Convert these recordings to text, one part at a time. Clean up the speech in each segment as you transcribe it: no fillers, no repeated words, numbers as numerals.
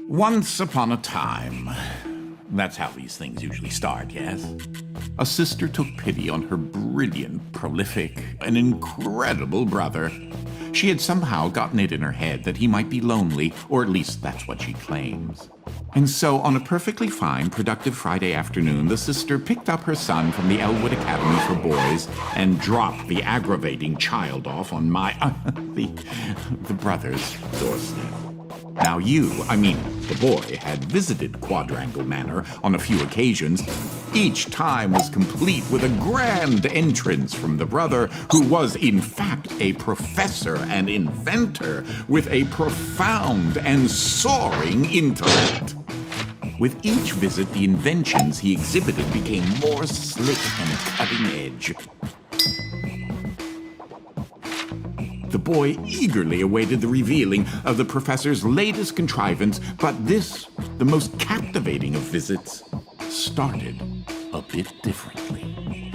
Once upon a time. That's how these things usually start, yes? A sister took pity on her brilliant, prolific, and incredible brother. She had somehow gotten it in her head that he might be lonely, or at least that's what she claims. And so, on a perfectly fine, productive Friday afternoon, the sister picked up her son from the Elwood Academy for Boys and dropped the aggravating child off on the brother's doorstep. Now the boy, had visited Quadrangle Manor on a few occasions. Each time was complete with a grand entrance from the brother, who was in fact a professor and inventor with a profound and soaring intellect. With each visit, the inventions he exhibited became more slick and cutting edge. The boy eagerly awaited the revealing of the professor's latest contrivance, but this, the most captivating of visits, started a bit differently.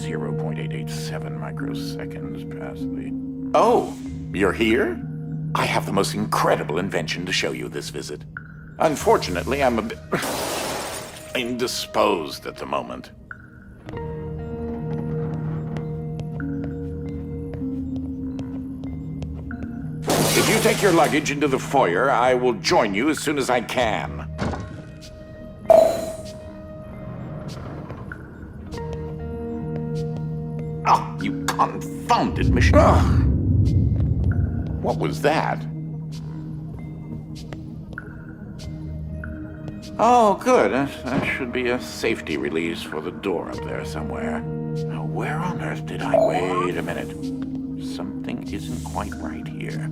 .887 microseconds past the... Oh! You're here? I have the most incredible invention to show you this visit. Unfortunately, I'm a bit indisposed at the moment. If you take your luggage into the foyer, I will join you as soon as I can. Oh, you confounded machine. Ugh. What was that? Oh, good. That should be a safety release for the door up there somewhere. Now, where on earth did I... Wait a minute. Something isn't quite right here.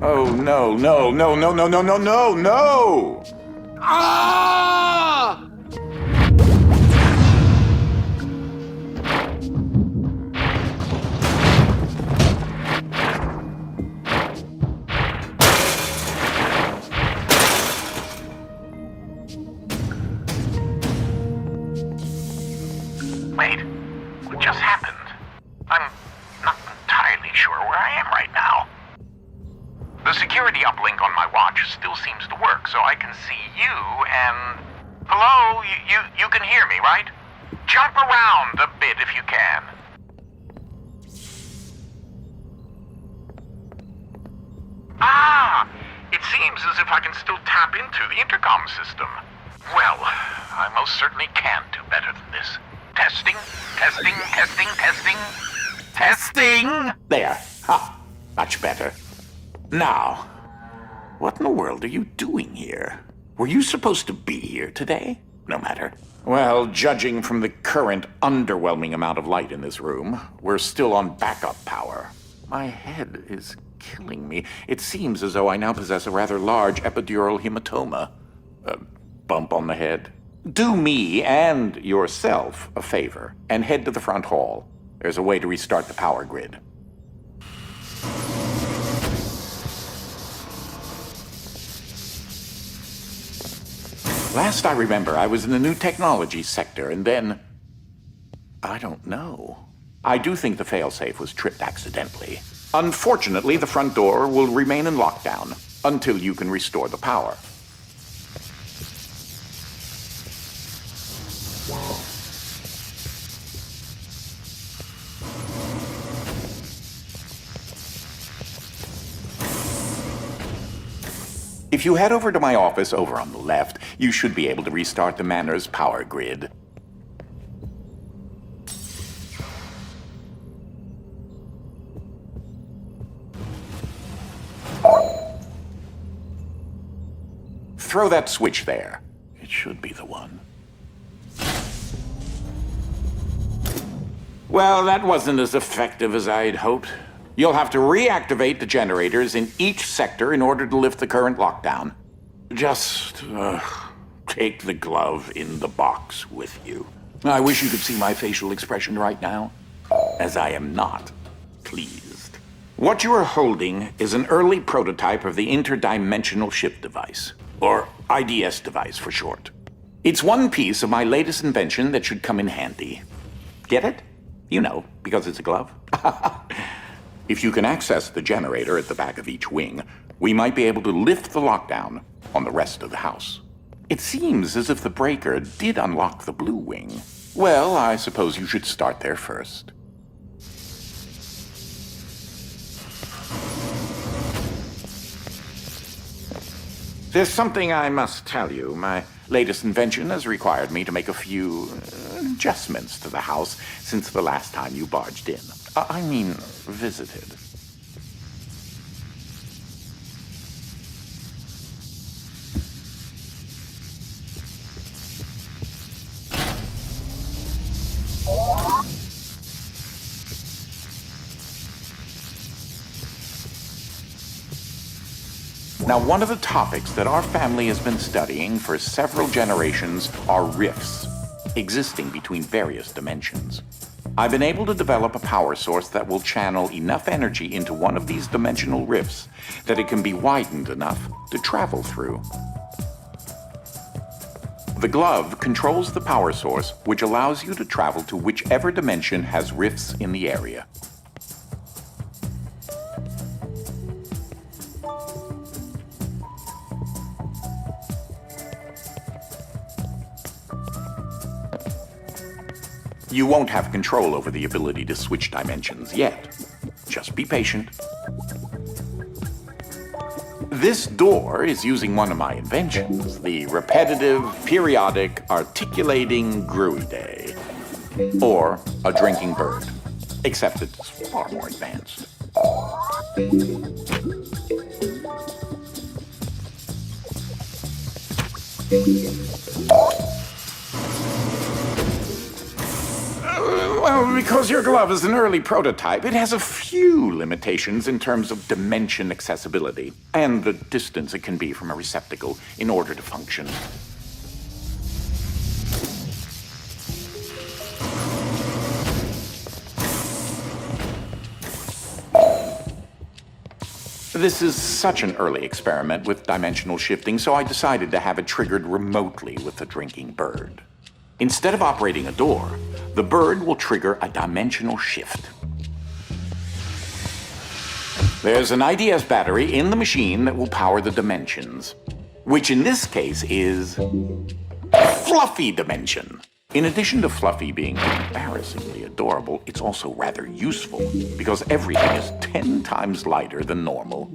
Oh, no, no, no, no, no, no, no, no, no! Ah! Wait, what just happened? I'm not entirely sure where I am right now. The security uplink on my watch still seems to work, so I can see you and... Hello? You can hear me, right? Jump around a bit if you can. Ah! It seems as if I can still tap into the intercom system. Well, I most certainly can do better than this. Testing, testing, testing, testing, testing! There. Ha! Much better. Now, what in the world are you doing here? Were you supposed to be here today? No matter. Well, judging from the current underwhelming amount of light in this room, we're still on backup power. My head is killing me. It seems as though I now possess a rather large epidural hematoma. A bump on the head. Do me and yourself a favor and head to the front hall. There's a way to restart the power grid. Last I remember, I was in the new technology sector, and then... I don't know. I do think the failsafe was tripped accidentally. Unfortunately, the front door will remain in lockdown until you can restore the power. If you head over to my office over on the left, you should be able to restart the manor's power grid. Throw that switch there. It should be the one. Well, that wasn't as effective as I'd hoped. You'll have to reactivate the generators in each sector in order to lift the current lockdown. Just, take the glove in the box with you. I wish you could see my facial expression right now, as I am not pleased. What you are holding is an early prototype of the interdimensional shift device, or IDS device for short. It's one piece of my latest invention that should come in handy. Get it? You know, because it's a glove. If you can access the generator at the back of each wing, we might be able to lift the lockdown on the rest of the house. It seems as if the breaker did unlock the blue wing. Well, I suppose you should start there first. There's something I must tell you. My latest invention has required me to make a few adjustments to the house since the last time you barged in. I mean, visited. Now, one of the topics that our family has been studying for several generations are rifts, existing between various dimensions. I've been able to develop a power source that will channel enough energy into one of these dimensional rifts that it can be widened enough to travel through. The glove controls the power source, which allows you to travel to whichever dimension has rifts in the area. You won't have control over the ability to switch dimensions yet. Just be patient. This door is using one of my inventions, the repetitive, periodic, articulating gruidae, or a drinking bird, except it's far more advanced. Well, because your glove is an early prototype, it has a few limitations in terms of dimension accessibility and the distance it can be from a receptacle in order to function. This is such an early experiment with dimensional shifting, so I decided to have it triggered remotely with the drinking bird. Instead of operating a door, the bird will trigger a dimensional shift. There's an IDS battery in the machine that will power the dimensions, which in this case is Fluffy Dimension. In addition to Fluffy being embarrassingly adorable, it's also rather useful because everything is 10 times lighter than normal.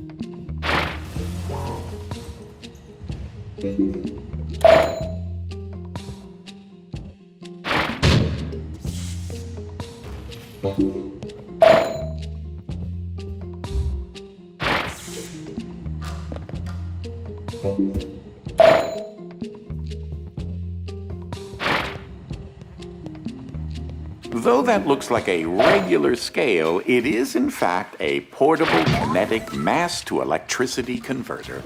Though that looks like a regular scale, it is in fact a portable kinetic mass-to-electricity converter.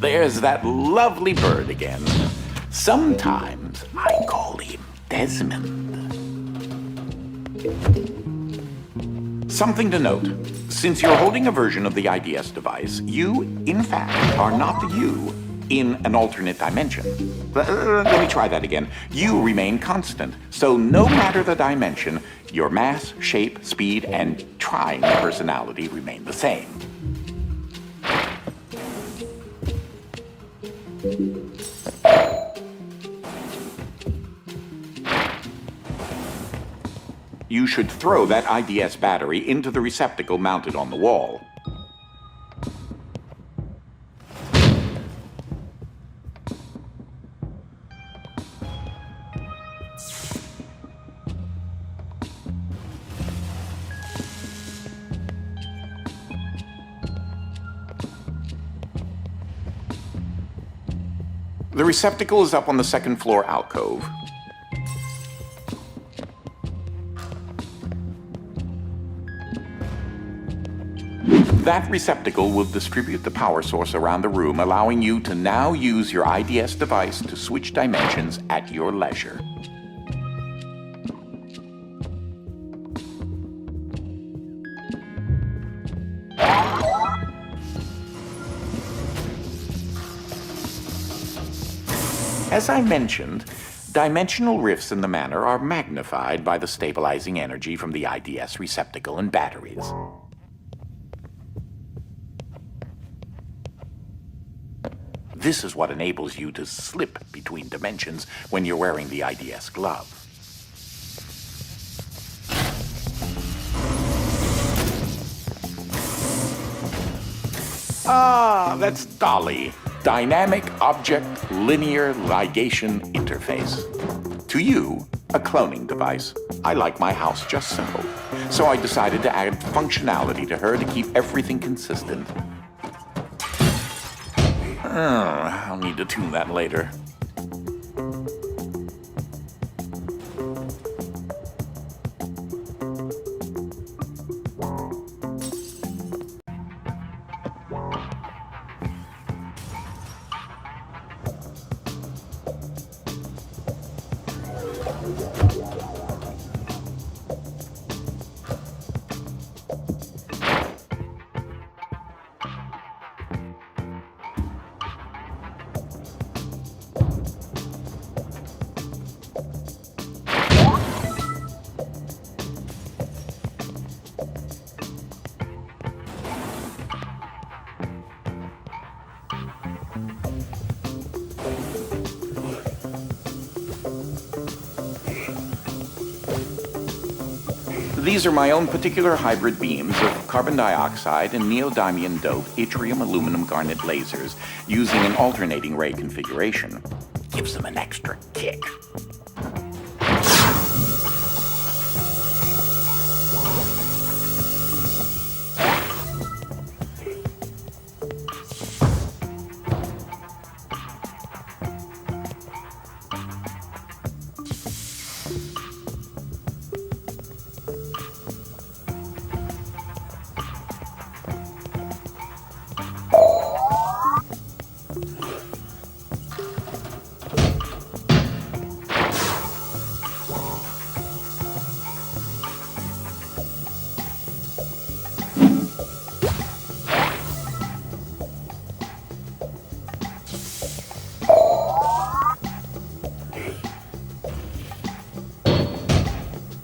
There's that lovely bird again. Sometimes I call him Desmond. Something to note. Since you're holding a version of the IDS device, you, in fact, are not the you in an alternate dimension. Let me try that again. You remain constant, so no matter the dimension, your mass, shape, speed, and trying personality remain the same. You should throw that IDS battery into the receptacle mounted on the wall. The receptacle is up on the second floor alcove. That receptacle will distribute the power source around the room, allowing you to now use your IDS device to switch dimensions at your leisure. As I mentioned, dimensional rifts in the manor are magnified by the stabilizing energy from the IDS receptacle and batteries. This is what enables you to slip between dimensions when you're wearing the IDS glove. Ah, that's Dolly. Dynamic Object Linear Ligation Interface. To you, a cloning device. I like my house just simple, so I decided to add functionality to her to keep everything consistent. I'll need to tune that later. These are my own particular hybrid beams of carbon dioxide and neodymium dope yttrium aluminum garnet lasers using an alternating ray configuration. Gives them an extra kick.